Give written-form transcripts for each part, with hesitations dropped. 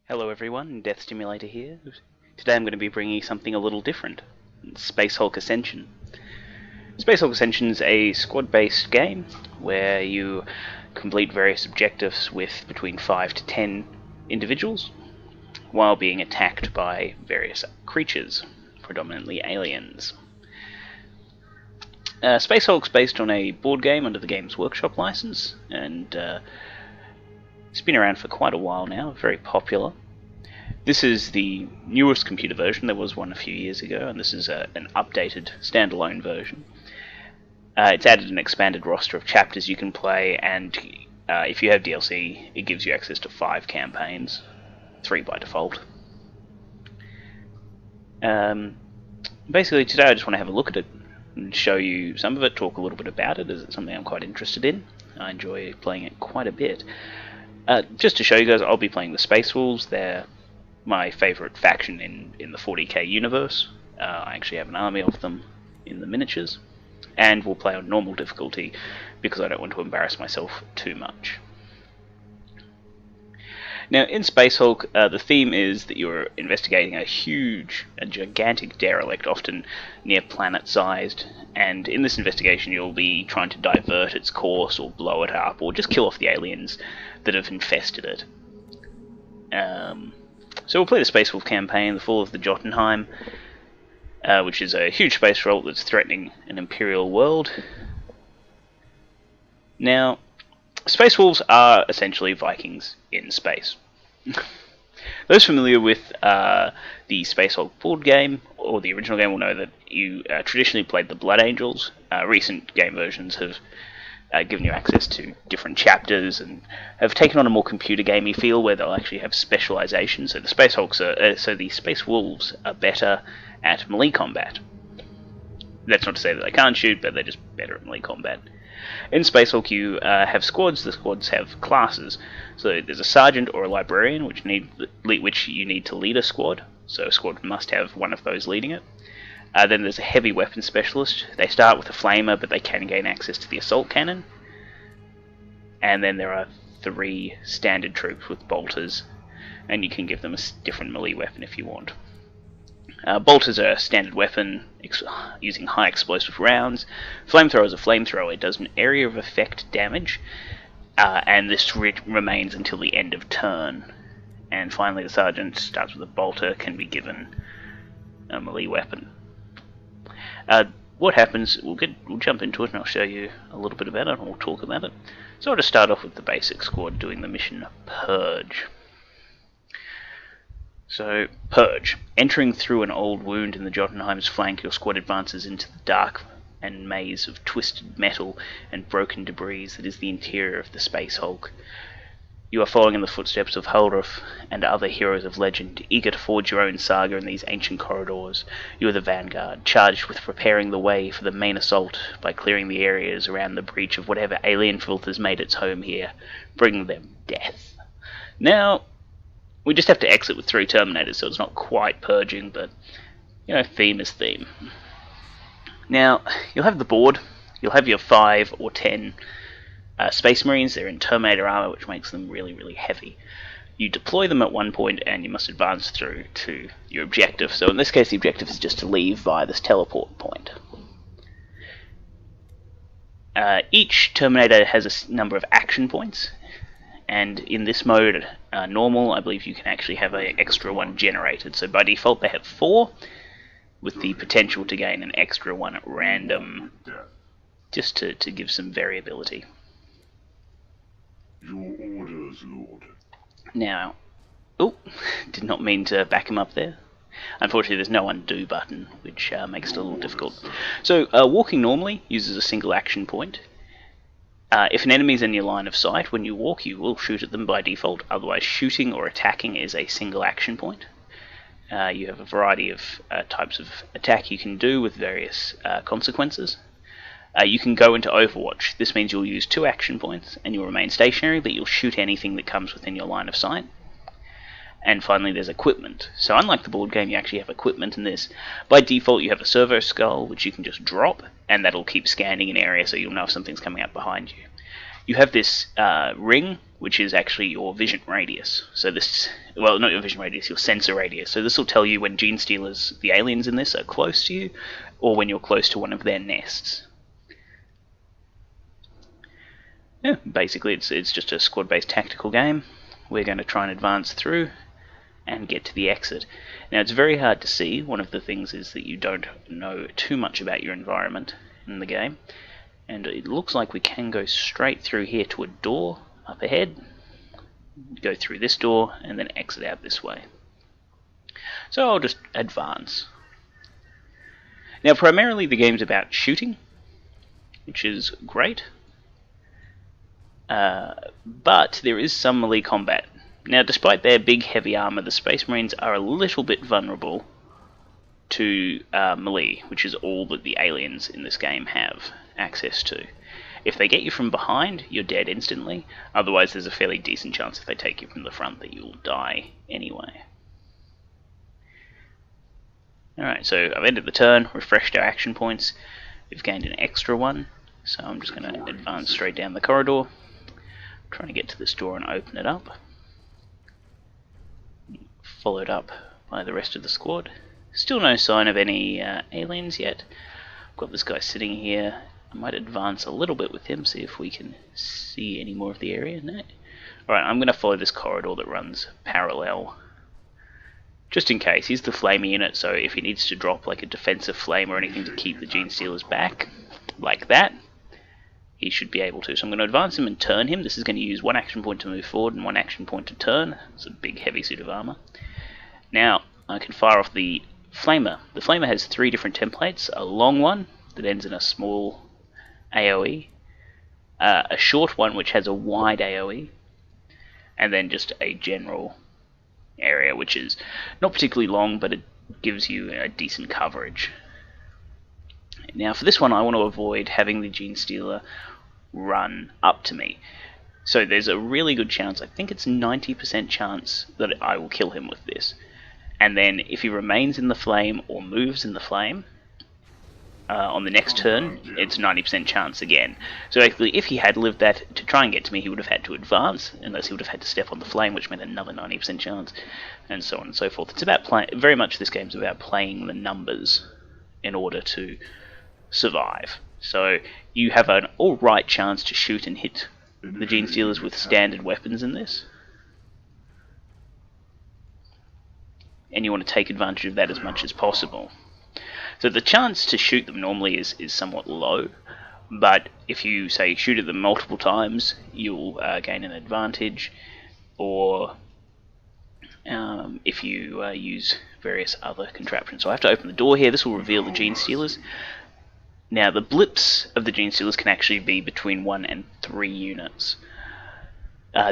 Hello everyone, Death Stimulator here. Today I'm going to be bringing you something a little different. Space Hulk Ascension. Space Hulk Ascension is a squad-based game where you complete various objectives with between 5 to 10 individuals while being attacked by various creatures, predominantly aliens. Space Hulk's based on a board game under the Games Workshop license, and it's been around for quite a while now, very popular. This is the newest computer version. There was one a few years ago, and this is an updated standalone version. It's added an expanded roster of chapters you can play, and if you have DLC, it gives you access to 5 campaigns, 3 by default. Basically, today I just want to have a look at it and show you some of it, talk a little bit about it, as it's something I'm quite interested in. I enjoy playing it quite a bit. Just to show you guys, I'll be playing the Space Wolves. They're my favourite faction in the 40k universe. I actually have an army of them in the miniatures, and we'll play on normal difficulty because I don't want to embarrass myself too much. Now, in Space Hulk, the theme is that you're investigating a gigantic derelict, often near planet-sized, and in this investigation you'll be trying to divert its course, or blow it up, or just kill off the aliens that have infested it. So we'll play the Space Wolf campaign, the Fall of the Jotunheim, which is a huge space roll that's threatening an Imperial world. Now, Space Wolves are essentially Vikings in space. Those familiar with the Space Hulk board game, or the original game, will know that you traditionally played the Blood Angels. Recent game versions have given you access to different chapters and have taken on a more computer gamey feel where they'll actually have specialization. So the Space Wolves are better at melee combat. That's not to say that they can't shoot, but they're just better at melee combat. In Space Hulk you have squads. The squads have classes. So there's a sergeant or a librarian, which you need to lead a squad. So a squad must have one of those leading it. Then there's a heavy weapon specialist. They start with a flamer, but they can gain access to the assault cannon. And then there are 3 standard troops with bolters, and you can give them a different melee weapon if you want. Bolters are a standard weapon using high explosive rounds. Flamethrower is a flamethrower. It does an area of effect damage, and this remains until the end of turn. And finally, the sergeant starts with a bolter, can be given a melee weapon. What happens, we'll jump into it and I'll show you a little bit about it and we'll talk about it. So I'll just start off with the basic squad doing the mission Purge. So, Purge. Entering through an old wound in the Jotunheim's flank, your squad advances into the dark and maze of twisted metal and broken debris that is the interior of the Space Hulk. You are following in the footsteps of Huldruf and other heroes of legend, eager to forge your own saga in these ancient corridors. You are the vanguard, charged with preparing the way for the main assault by clearing the areas around the breach of whatever alien filth has made its home here, bringing them death. Now, we just have to exit with 3 Terminators, so it's not quite purging, but, you know, theme is theme. Now, you'll have the board, you'll have your 5 or 10 Space Marines. They're in Terminator armor, which makes them really, really heavy. You deploy them at one point, and you must advance through to your objective. So in this case, the objective is just to leave via this teleport point. Each Terminator has a number of action points, and in this mode, normal, I believe you can actually have an extra one generated. So by default, they have 4, with the potential to gain an extra one at random, just to give some variability. Your orders, Lord. Now, did not mean to back him up there. Unfortunately, there's no undo button, which makes it a little difficult. So, walking normally uses a single action point. If an enemy is in your line of sight, when you walk, you will shoot at them by default. Otherwise, shooting or attacking is a single action point. You have a variety of types of attack you can do with various consequences. You can go into Overwatch. This means you'll use 2 action points and you'll remain stationary, but you'll shoot anything that comes within your line of sight. And finally, there's equipment. So unlike the board game, you actually have equipment in this. By default, you have a servo skull, which you can just drop, and that'll keep scanning an area so you'll know if something's coming up behind you. You have this ring, which is actually your vision radius. So this, well, not your vision radius, your sensor radius. So this will tell you when gene stealers, the aliens in this, are close to you, or when you're close to one of their nests. Yeah, basically it's just a squad-based tactical game. We're going to try and advance through and get to the exit. Now it's very hard to see. One of the things is that you don't know too much about your environment in the game, and it looks like we can go straight through here to a door up ahead, go through this door and then exit out this way. So I'll just advance. Now primarily the game's about shooting, which is great, but there is some melee combat. Now despite their big heavy armor, the Space Marines are a little bit vulnerable to melee, which is all that the aliens in this game have access to. If they get you from behind, you're dead instantly. Otherwise there's a fairly decent chance if they take you from the front that you'll die anyway. Alright, so I've ended the turn, refreshed our action points. We've gained an extra one, so I'm just going to advance straight down the corridor, trying to get to this door and open it up. Followed up by the rest of the squad. Still no sign of any aliens yet. I've got this guy sitting here. I might advance a little bit with him, see if we can see any more of the area. No. Alright, I'm going to follow this corridor that runs parallel, just in case. He's the flamer unit, so if he needs to drop like a defensive flame or anything to keep the gene stealers back, like that, he should be able to. So I'm going to advance him and turn him. This is going to use 1 action point to move forward and 1 action point to turn. It's a big heavy suit of armor. Now I can fire off the flamer. The flamer has 3 different templates: a long one that ends in a small AoE, a short one which has a wide AoE, and then just a general area which is not particularly long, but it gives you a decent coverage. Now for this one I want to avoid having the gene stealer run up to me. So there's a really good chance, I think it's 90% chance, that I will kill him with this. And then if he remains in the flame or moves in the flame, on the next turn, it's 90% chance again. So actually, if he had lived that, to try and get to me, he would have had to advance, unless he would have had to step on the flame, which meant another 90% chance, and so on and so forth. It's about very much this game's about playing the numbers in order to survive. So you have an alright chance to shoot and hit the gene stealers with standard weapons in this, and you want to take advantage of that as much as possible. So the chance to shoot them normally is somewhat low, but if you, say, shoot at them multiple times, you'll gain an advantage, or if you use various other contraptions. So I have to open the door here. This will reveal the gene stealers. Now the blips of the gene stealers can actually be between 1 and 3 units.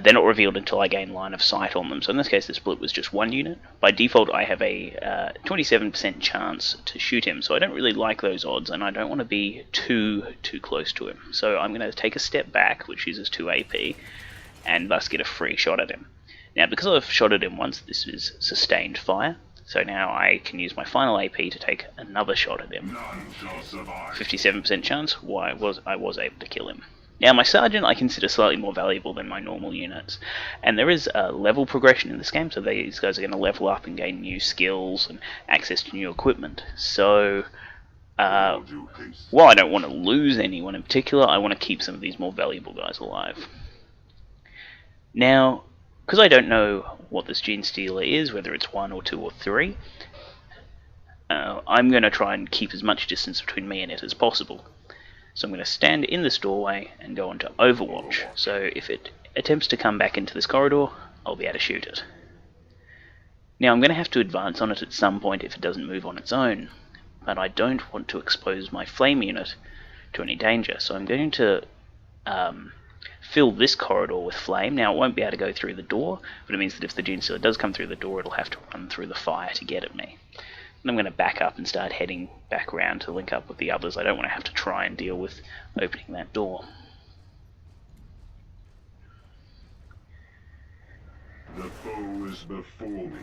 They're not revealed until I gain line of sight on them. So in this case, this blip was just 1 unit. By default, I have a 27% chance to shoot him, so I don't really like those odds, and I don't want to be too close to him. So I'm going to take a step back, which uses 2 AP, and thus get a free shot at him. Now, because I've shot at him once, this is sustained fire. So now I can use my final AP to take another shot at him. 57% chance. Why I was able to kill him. Now my sergeant I consider slightly more valuable than my normal units, and there is a level progression in this game, so these guys are going to level up and gain new skills and access to new equipment. So while I don't want to lose anyone in particular, I want to keep some of these more valuable guys alive. Now, because I don't know what this gene stealer is, whether it's 1 or 2 or 3, I'm going to try and keep as much distance between me and it as possible. So I'm going to stand in this doorway and go on to Overwatch. So if it attempts to come back into this corridor, I'll be able to shoot it. Now I'm going to have to advance on it at some point if it doesn't move on its own, but I don't want to expose my flame unit to any danger. So I'm going to fill this corridor with flame. Now it won't be able to go through the door, but it means that if the gene stealer does come through the door, it'll have to run through the fire to get at me. And I'm going to back up and start heading back around to link up with the others. I don't want to have to try and deal with opening that door. The foe is before me.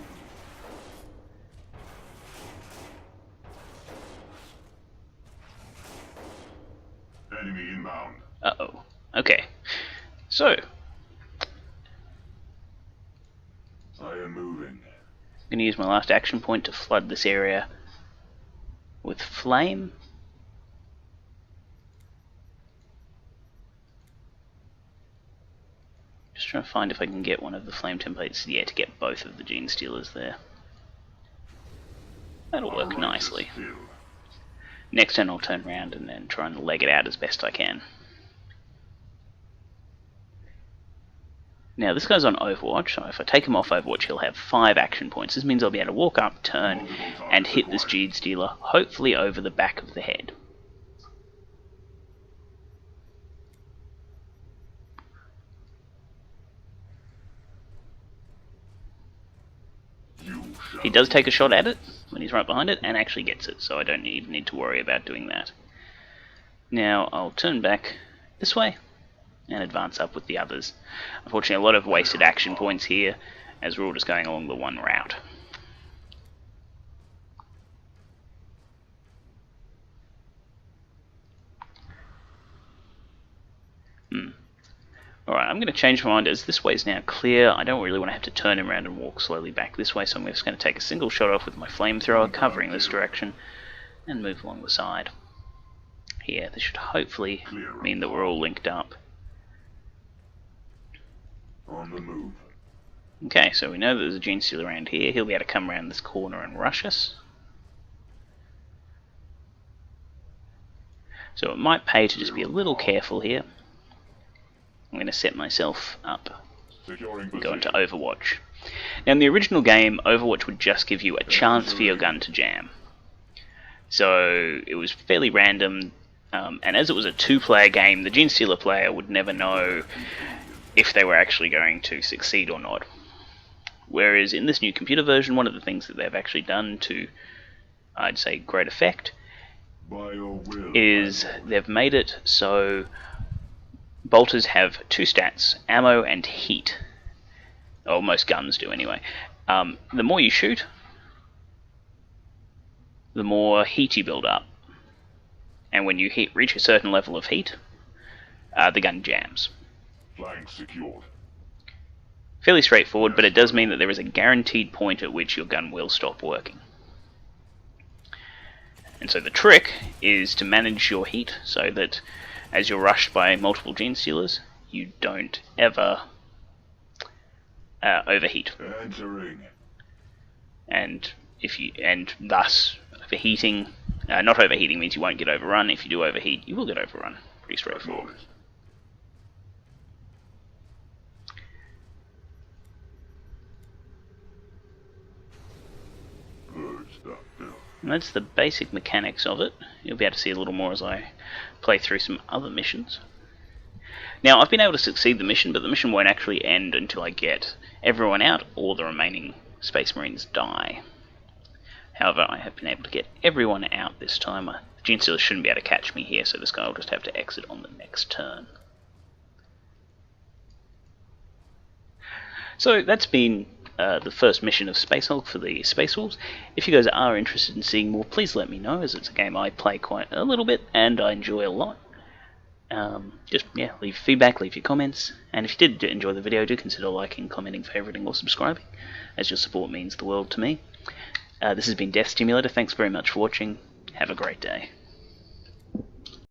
Enemy inbound. Uh-oh. Okay. So, I am moving. I'm going to use my last action point to flood this area with flame. Just trying to find if I can get one of the flame templates, yeah, to get both of the gene stealers there. That'll work nicely. Next turn I'll turn around and then try and leg it out as best I can. Now this guy's on Overwatch, so if I take him off Overwatch he'll have 5 action points. This means I'll be able to walk up, turn, and hit this gene stealer, hopefully over the back of the head. He does take a shot at it when he's right behind it and actually gets it, so I don't even need to worry about doing that. Now I'll turn back this way and advance up with the others. Unfortunately, a lot of wasted action points here as we're all just going along the one route. Alright, I'm going to change my mind as this way is now clear. I don't really want to have to turn him around and walk slowly back this way, so I'm just going to take a single shot off with my flamethrower, covering this direction, and move along the side. Here, this should hopefully mean that we're all linked up. On the move. Okay, so we know that there's a gene stealer around here. He'll be able to come around this corner and rush us. So it might pay to just be a little careful here. I'm going to set myself up and go into Overwatch. Now in the original game, Overwatch would just give you a chance for your gun to jam. So it was fairly random, and as it was a 2-player game, the Gene Stealer player would never know if they were actually going to succeed or not. Whereas in this new computer version, one of the things that they've actually done to, I'd say, great effect, is they've made it so bolters have 2 stats, ammo and heat. Or most guns do anyway. The more you shoot, the more heat you build up. And when you reach a certain level of heat, the gun jams. Flank secured. Fairly straightforward, but it does mean that there is a guaranteed point at which your gun will stop working. And so the trick is to manage your heat so that as you're rushed by multiple gene stealers, you don't ever overheat. Entering. And thus overheating, not overheating means you won't get overrun. If you do overheat, you will get overrun. Pretty straightforward. And that's the basic mechanics of it. You'll be able to see a little more as I play through some other missions. Now, I've been able to succeed the mission, but the mission won't actually end until I get everyone out or the remaining Space Marines die. However, I have been able to get everyone out this time. The Gene Stealers shouldn't be able to catch me here, so this guy will just have to exit on the next turn. So that's been the first mission of Space Hulk for the Space Wolves. If you guys are interested in seeing more, please let me know, as it's a game I play quite a little bit and I enjoy a lot. Leave feedback, leave your comments, and if you did enjoy the video, do consider liking, commenting, favoriting, or subscribing, as your support means the world to me. This has been Death Stimulator. Thanks very much for watching. Have a great day.